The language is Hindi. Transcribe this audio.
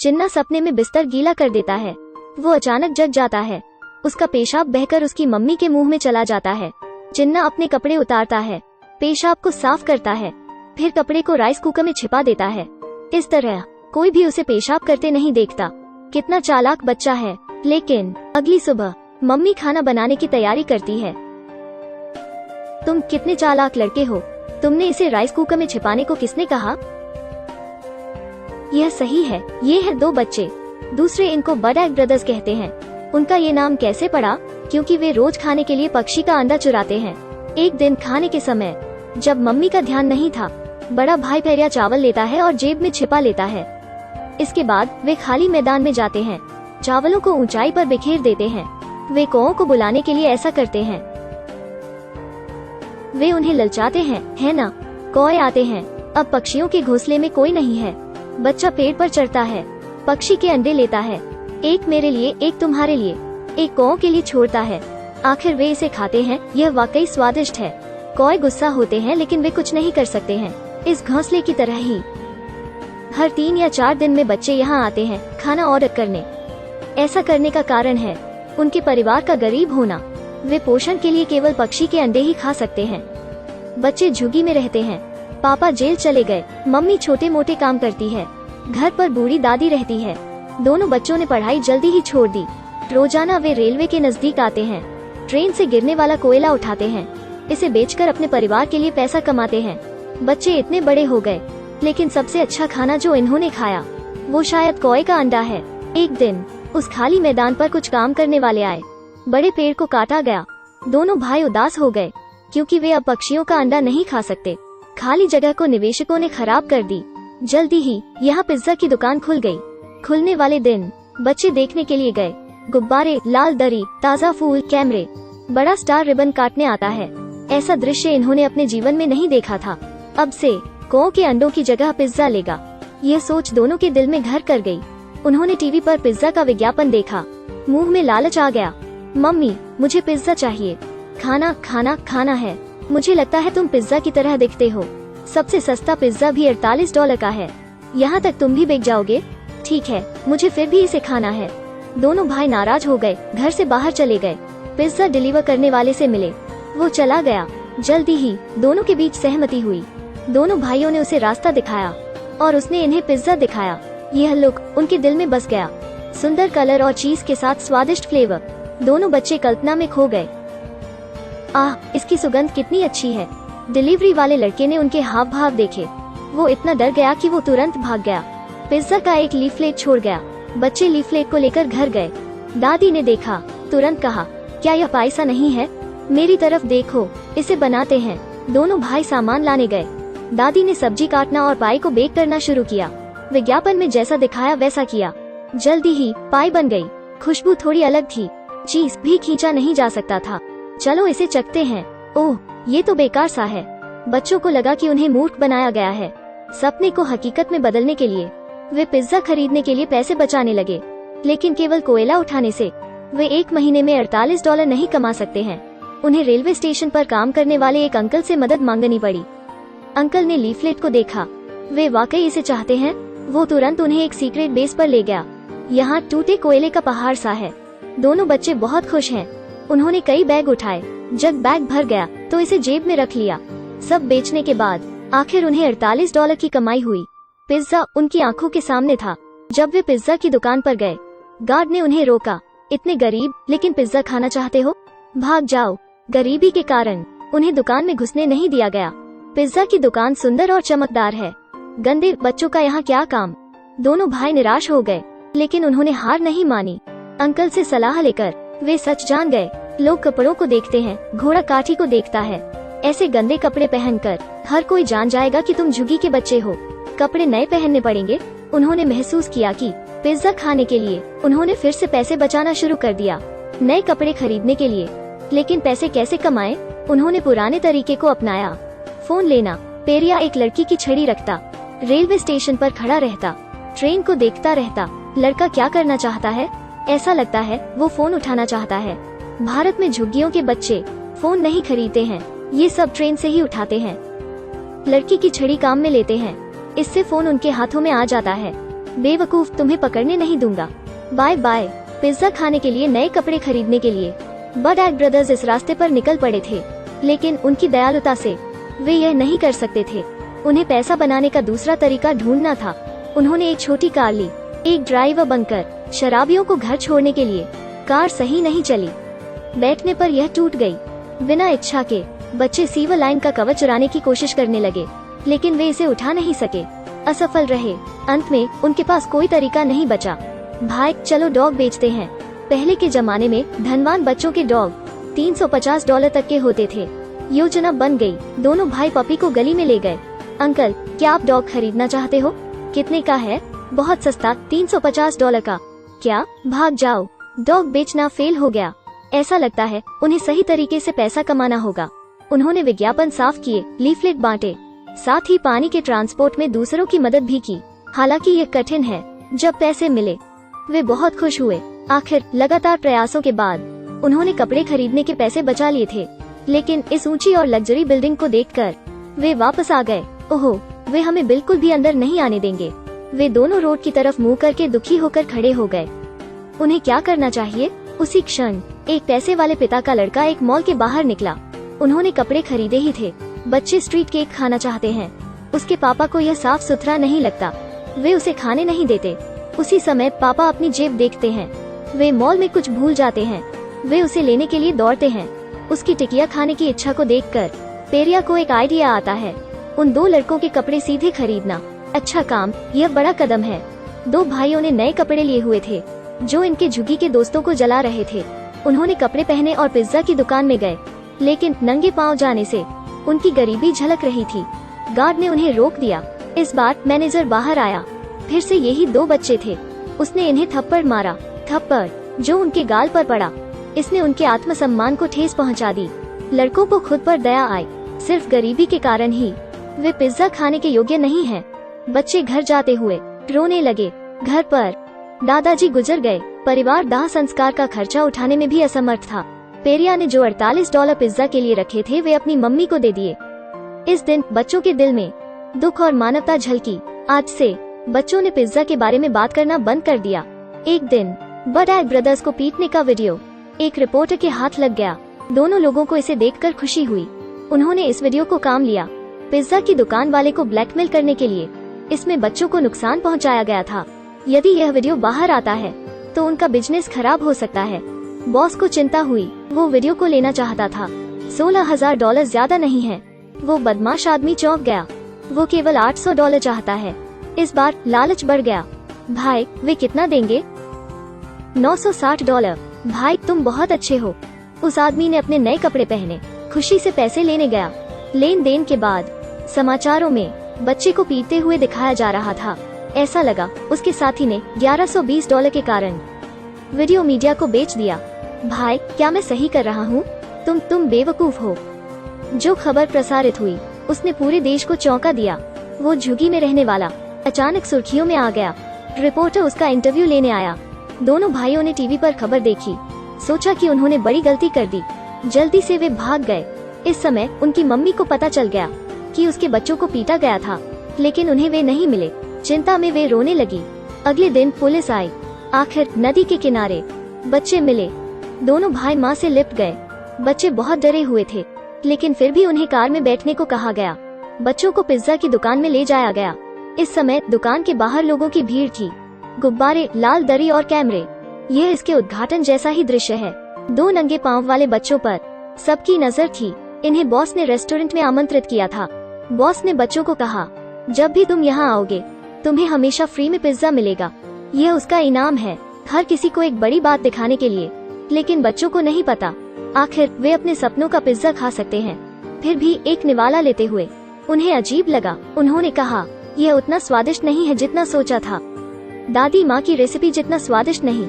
चिन्ना सपने में बिस्तर गीला कर देता है। वो अचानक जग जाता है। उसका पेशाब बहकर उसकी मम्मी के मुंह में चला जाता है। चिन्ना अपने कपड़े उतारता है, पेशाब को साफ करता है, फिर कपड़े को राइस कुकर में छिपा देता है। इस तरह कोई भी उसे पेशाब करते नहीं देखता। कितना चालाक बच्चा है। लेकिन अगली सुबह मम्मी खाना बनाने की तैयारी करती है। तुम कितने चालाक लड़के हो, तुमने इसे राइस कुकर में छिपाने को किसने कहा? यह सही है, ये है 2 बच्चे। दूसरे इनको बर्ड एग ब्रदर्स कहते हैं। उनका ये नाम कैसे पड़ा? क्योंकि वे रोज खाने के लिए पक्षी का अंडा चुराते हैं। एक दिन खाने के समय जब मम्मी का ध्यान नहीं था, बड़ा भाई पैरिया चावल लेता है और जेब में छिपा लेता है। इसके बाद वे खाली मैदान में जाते हैं, चावलों को ऊंचाई पर बिखेर देते हैं। वे कौओं को बुलाने के लिए ऐसा करते हैं। वे उन्हें ललचाते हैं, है ना? कौए आते हैं। अब पक्षियों के घोंसले में कोई नहीं है। बच्चा पेड़ पर चढ़ता है, पक्षी के अंडे लेता है। एक मेरे लिए, एक तुम्हारे लिए, एक कौओं के लिए छोड़ता है। आखिर वे इसे खाते हैं। यह वाकई स्वादिष्ट है। कौए गुस्सा होते हैं लेकिन वे कुछ नहीं कर सकते हैं। इस घोंसले की तरह ही हर 3 या 4 दिन में बच्चे यहाँ आते हैं खाना ऑर्डर करने। ऐसा करने का कारण है उनके परिवार का गरीब होना। वे पोषण के लिए केवल पक्षी के अंडे ही खा सकते हैं। बच्चे झुग्गी में रहते हैं। पापा जेल चले गए, मम्मी छोटे मोटे काम करती है, घर पर बूढ़ी दादी रहती है। दोनों बच्चों ने पढ़ाई जल्दी ही छोड़ दी। रोजाना वे रेलवे के नजदीक आते हैं, ट्रेन से गिरने वाला कोयला उठाते हैं, इसे बेचकर अपने परिवार के लिए पैसा कमाते हैं। बच्चे इतने बड़े हो गए, लेकिन सबसे अच्छा खाना जो इन्होंने खाया वो शायद कौए का अंडा है। एक दिन उस खाली मैदान पर कुछ काम करने वाले आए। बड़े पेड़ को काटा गया। दोनों भाई उदास हो गए क्योंकि वे अब पक्षियों का अंडा नहीं खा सकते। खाली जगह को निवेशकों ने खराब कर दी। जल्दी ही यहाँ पिज्जा की दुकान खुल गई। खुलने वाले दिन बच्चे देखने के लिए गए। गुब्बारे, लाल दरी, ताज़ा फूल, कैमरे, बड़ा स्टार रिबन काटने आता है। ऐसा दृश्य इन्होंने अपने जीवन में नहीं देखा था। अब से कौओं के अंडों की जगह पिज्जा लेगा। यह सोच दोनों के दिल में घर कर गई। उन्होंने टीवी पर पिज्जा का विज्ञापन देखा। मुंह में लालच आ गया। मम्मी, मुझे पिज्जा चाहिए। खाना खाना खाना है। मुझे लगता है तुम पिज्जा की तरह दिखते हो। सबसे सस्ता पिज्जा भी $48 का है। यहाँ तक तुम भी बिक जाओगे। ठीक है, मुझे फिर भी इसे खाना है। दोनों भाई नाराज हो गए, घर से बाहर चले गए। पिज्जा डिलीवर करने वाले से मिले, वो चला गया। जल्दी ही दोनों के बीच सहमति हुई। दोनों भाइयों ने उसे रास्ता दिखाया और उसने इन्हें पिज्जा दिखाया। यह लुक उनके दिल में बस गया। सुंदर कलर और चीज के साथ स्वादिष्ट फ्लेवर। दोनों बच्चे कल्पना में खो गए। आह, इसकी सुगंध कितनी अच्छी है। डिलीवरी वाले लड़के ने उनके हाव भाव देखे। वो इतना डर गया कि वो तुरंत भाग गया। पिज्जा का एक लीफलेट छोड़ गया। बच्चे लीफलेट को लेकर घर गए। दादी ने देखा, तुरंत कहा, क्या यह पायसा नहीं है? मेरी तरफ देखो, इसे बनाते हैं। दोनों भाई सामान लाने गए। दादी ने सब्जी काटना और पाई को बेक करना शुरू किया। विज्ञापन में जैसा दिखाया वैसा किया। जल्दी ही पाई बन गई। खुशबू थोड़ी अलग थी। चीज भी खींचा नहीं जा सकता था। चलो इसे चखते हैं। ओह, ये तो बेकार सा है। बच्चों को लगा कि उन्हें मूर्ख बनाया गया है। सपने को हकीकत में बदलने के लिए वे पिज्जा खरीदने के लिए पैसे बचाने लगे। लेकिन केवल कोयला उठाने से वे 1 महीने में $48 नहीं कमा सकते हैं। उन्हें रेलवे स्टेशन पर काम करने वाले एक अंकल से मदद मांगनी पड़ी। अंकल ने लीफलेट को देखा। वे वाकई इसे चाहते हैं। वो तुरंत उन्हें एक सीक्रेट बेस पर ले गया। यहाँ टूटे कोयले का पहाड़ सा है। दोनों बच्चे बहुत खुश हैं। उन्होंने कई बैग उठाए। जब बैग भर गया तो इसे जेब में रख लिया। सब बेचने के बाद आखिर उन्हें $48 की कमाई हुई। पिज्जा उनकी आंखों के सामने था। जब वे पिज्जा की दुकान पर गए, गार्ड ने उन्हें रोका। इतने गरीब लेकिन पिज्जा खाना चाहते हो? भाग जाओ। गरीबी के कारण उन्हें दुकान में घुसने नहीं दिया गया। पिज्जा की दुकान सुंदर और चमकदार है। गंदे बच्चों का यहाँ क्या काम? दोनों भाई निराश हो गए, लेकिन उन्होंने हार नहीं मानी। अंकल से सलाह लेकर वे सच जान गए। लोग कपड़ों को देखते हैं, घोड़ा काठी को देखता है। ऐसे गंदे कपड़े पहनकर हर कोई जान जाएगा कि तुम झुग्गी के बच्चे हो। कपड़े नए पहनने पड़ेंगे। उन्होंने महसूस किया कि पिज्जा खाने के लिए उन्होंने फिर से पैसे बचाना शुरू कर दिया, नए कपड़े खरीदने के लिए। लेकिन पैसे कैसे कमाएं? उन्होंने पुराने तरीके को अपनाया। फोन लेना। पेरिया एक लड़की की छड़ी रखता, रेलवे स्टेशन पर खड़ा रहता, ट्रेन को देखता रहता। लड़का क्या करना चाहता है? ऐसा लगता है वो फोन उठाना चाहता है। भारत में झुग्गियों के बच्चे फोन नहीं खरीदते हैं, ये सब ट्रेन से ही उठाते हैं। लड़की की छड़ी काम में लेते हैं, इससे फोन उनके हाथों में आ जाता है। बेवकूफ, तुम्हें पकड़ने नहीं दूंगा, बाय बाय। पिज्जा खाने के लिए, नए कपड़े खरीदने के लिए बडैक ब्रदर्स इस रास्ते पर निकल पड़े थे, लेकिन उनकी दयालुता से वे यह नहीं कर सकते थे। उन्हें पैसा बनाने का दूसरा तरीका ढूंढना था। उन्होंने एक छोटी कार ली, एक ड्राइवर बनकर शराबियों को घर छोड़ने के लिए। कार सही नहीं चली, बैठने पर यह टूट गई। बिना इच्छा के बच्चे सीवर लाइन का कवर चुराने की कोशिश करने लगे, लेकिन वे इसे उठा नहीं सके, असफल रहे। अंत में उनके पास कोई तरीका नहीं बचा। भाई, चलो डॉग बेचते हैं। पहले के जमाने में धनवान बच्चों के डॉग $350 तक के होते थे। योजना बन गई। दोनों भाई पपी को गली में ले गए। अंकल, क्या आप डॉग खरीदना चाहते हो? कितने का है? बहुत सस्ता, $350 का। क्या? भाग जाओ। डॉग बेचना फेल हो गया। ऐसा लगता है उन्हें सही तरीके से पैसा कमाना होगा। उन्होंने विज्ञापन साफ किए, लीफलेट बांटे, साथ ही पानी के ट्रांसपोर्ट में दूसरों की मदद भी की। हालांकि यह कठिन है। जब पैसे मिले वे बहुत खुश हुए। आखिर लगातार प्रयासों के बाद उन्होंने कपड़े खरीदने के पैसे बचा लिए थे, लेकिन इस ऊंची और लग्जरी बिल्डिंग को देखकर वे वापस आ गए। ओहो, वे हमें बिल्कुल भी अंदर नहीं आने देंगे। वे दोनों रोड की तरफ मुंह करके दुखी होकर खड़े हो गए। उन्हें क्या करना चाहिए? उसी क्षण एक पैसे वाले पिता का लड़का एक मॉल के बाहर निकला। उन्होंने कपड़े खरीदे ही थे। बच्चे स्ट्रीट केक खाना चाहते हैं। उसके पापा को यह साफ सुथरा नहीं लगता, वे उसे खाने नहीं देते। उसी समय पापा अपनी जेब देखते हैं। वे मॉल में कुछ भूल जाते हैं। वे उसे लेने के लिए दौड़ते हैं। उसकी टिकिया खाने की इच्छा को देखकर पेरिया को एक आइडिया आता है। उन दो लड़कों के कपड़े सीधे खरीदना। अच्छा काम, यह बड़ा कदम है। दो भाइयों ने नए कपड़े लिए हुए थे जो इनके झुग्गी के दोस्तों को जला रहे थे। उन्होंने कपड़े पहने और पिज्जा की दुकान में गए, लेकिन नंगे पांव जाने से उनकी गरीबी झलक रही थी। गार्ड ने उन्हें रोक दिया। इस बार मैनेजर बाहर आया। फिर से यही दो बच्चे थे। उसने इन्हें थप्पड़ मारा, थप्पड़ जो उनके गाल पर पड़ा। इसने उनके आत्मसम्मान को ठेस पहुंचा दी। लड़कों को खुद पर दया आई। सिर्फ गरीबी के कारण ही वे पिज्जा खाने के योग्य नहीं हैं। बच्चे घर जाते हुए रोने लगे। घर पर दादाजी गुजर गए। परिवार दाह संस्कार का खर्चा उठाने में भी असमर्थ था। पेरिया ने जो $48 पिज्जा के लिए रखे थे वे अपनी मम्मी को दे दिए। इस दिन बच्चों के दिल में दुख और मानवता झलकी। आज से बच्चों ने पिज्जा के बारे में बात करना बंद कर दिया। एक दिन बडैक ब्रदर्स को पीटने का वीडियो एक रिपोर्टर के हाथ लग गया। दोनों लोगों को इसे देखकर खुशी हुई। उन्होंने इस वीडियो को काम लिया पिज्जा की दुकान वाले को ब्लैकमेल करने के लिए। इसमें बच्चों को नुकसान पहुंचाया गया था। यदि यह वीडियो बाहर आता है तो उनका बिजनेस खराब हो सकता है। बॉस को चिंता हुई। वो वीडियो को लेना चाहता था। $16,000 ज्यादा नहीं है। वो बदमाश आदमी चौंक गया। वो केवल $800 चाहता है। इस बार लालच बढ़ गया। भाई, वे कितना देंगे? $960। भाई, तुम बहुत अच्छे हो। उस आदमी ने अपने नए कपड़े पहने, खुशी से पैसे लेने गया। लेन देन के बाद समाचारों में बच्चे को पीटते हुए दिखाया जा रहा था। ऐसा लगा उसके साथी ने $1120 के कारण वीडियो मीडिया को बेच दिया। भाई, क्या मैं सही कर रहा हूँ? तुम बेवकूफ हो। जो खबर प्रसारित हुई उसने पूरे देश को चौंका दिया। वो झुग्गी में रहने वाला अचानक सुर्खियों में आ गया। रिपोर्टर उसका इंटरव्यू लेने आया। दोनों भाइयों ने टीवी पर खबर देखी, सोचा कि उन्होंने बड़ी गलती कर दी। जल्दी से वे भाग गए। इस समय उनकी मम्मी को पता चल गया कि उसके बच्चों को पीटा गया था, लेकिन उन्हें वे नहीं मिले। चिंता में वे रोने लगी। अगले दिन पुलिस आई। आखिर नदी के किनारे बच्चे मिले। दोनों भाई माँ से लिपट गए। बच्चे बहुत डरे हुए थे, लेकिन फिर भी उन्हें कार में बैठने को कहा गया। बच्चों को पिज्जा की दुकान में ले जाया गया। इस समय दुकान के बाहर लोगों की भीड़ थी। गुब्बारे, लाल दरी और कैमरे। यह इसके उद्घाटन जैसा ही दृश्य है। दो नंगे पांव वाले बच्चों पर सबकी नजर थी। इन्हें बॉस ने रेस्टोरेंट में आमंत्रित किया था। बॉस ने बच्चों को कहा, जब भी तुम यहाँ आओगे तुम्हें हमेशा फ्री में पिज्जा मिलेगा। यह उसका इनाम है। हर किसी को एक बड़ी बात दिखाने के लिए, लेकिन बच्चों को नहीं पता आखिर वे अपने सपनों का पिज्जा खा सकते हैं। फिर भी एक निवाला लेते हुए उन्हें अजीब लगा। उन्होंने कहा, यह उतना स्वादिष्ट नहीं है जितना सोचा था। दादी माँ की रेसिपी जितना स्वादिष्ट नहीं।